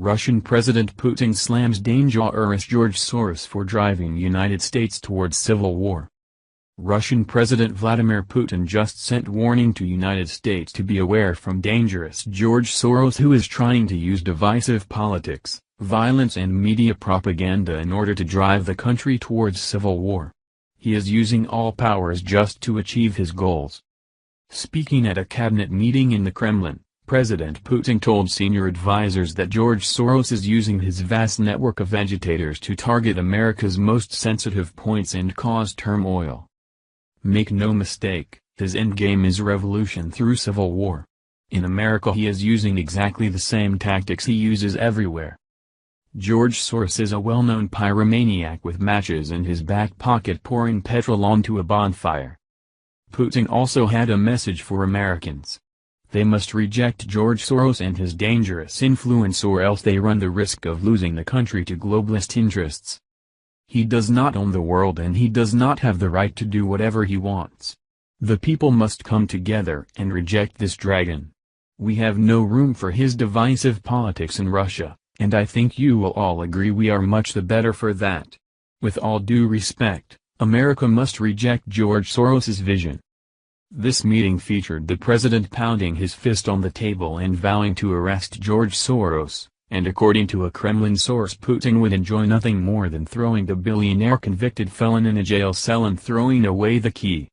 Russian President Putin slams dangerous George Soros for driving United States towards civil war. Russian President Vladimir Putin just sent warning to United States to be aware from dangerous George Soros, who is trying to use divisive politics, violence and media propaganda in order to drive the country towards civil war. He is using all powers just to achieve his goals. Speaking at a cabinet meeting in the Kremlin, President Putin told senior advisors that George Soros is using his vast network of agitators to target America's most sensitive points and cause turmoil. Make no mistake, his endgame is revolution through civil war. In America he is using exactly the same tactics he uses everywhere. George Soros is a well-known pyromaniac with matches in his back pocket pouring petrol onto a bonfire. Putin also had a message for Americans. They must reject George Soros and his dangerous influence, or else they run the risk of losing the country to globalist interests. He does not own the world and he does not have the right to do whatever he wants. The people must come together and reject this dragon. We have no room for his divisive politics in Russia, and I think you will all agree we are much the better for that. With all due respect, America must reject George Soros's vision. This meeting featured the president pounding his fist on the table and vowing to arrest George Soros, and according to a Kremlin source, Putin would enjoy nothing more than throwing the billionaire convicted felon in a jail cell and throwing away the key.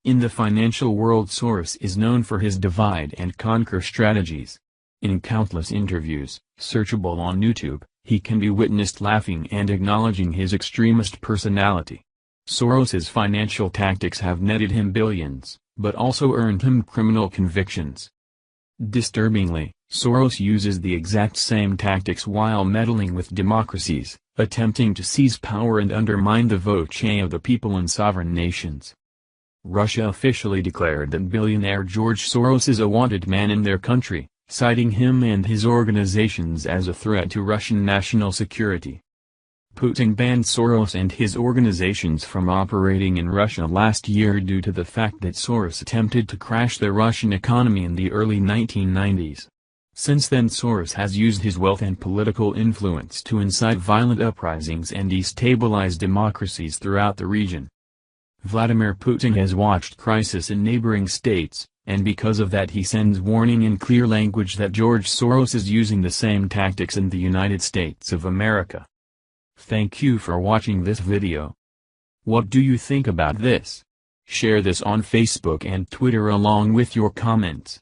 In the financial world, Soros is known for his divide-and-conquer strategies. In countless interviews, searchable on YouTube, he can be witnessed laughing and acknowledging his extremist personality. Soros's financial tactics have netted him billions, but also earned him criminal convictions. Disturbingly, Soros uses the exact same tactics while meddling with democracies, attempting to seize power and undermine the voce of the people in sovereign nations. Russia officially declared that billionaire George Soros is a wanted man in their country, citing him and his organizations as a threat to Russian national security. Putin banned Soros and his organizations from operating in Russia last year due to the fact that Soros attempted to crash the Russian economy in the early 1990s. Since then, Soros has used his wealth and political influence to incite violent uprisings and destabilize democracies throughout the region. Vladimir Putin has watched crisis in neighboring states, and because of that he sends warning in clear language that George Soros is using the same tactics in the United States of America. Thank you for watching this video. What do you think about this? Share this on Facebook and Twitter along with your comments.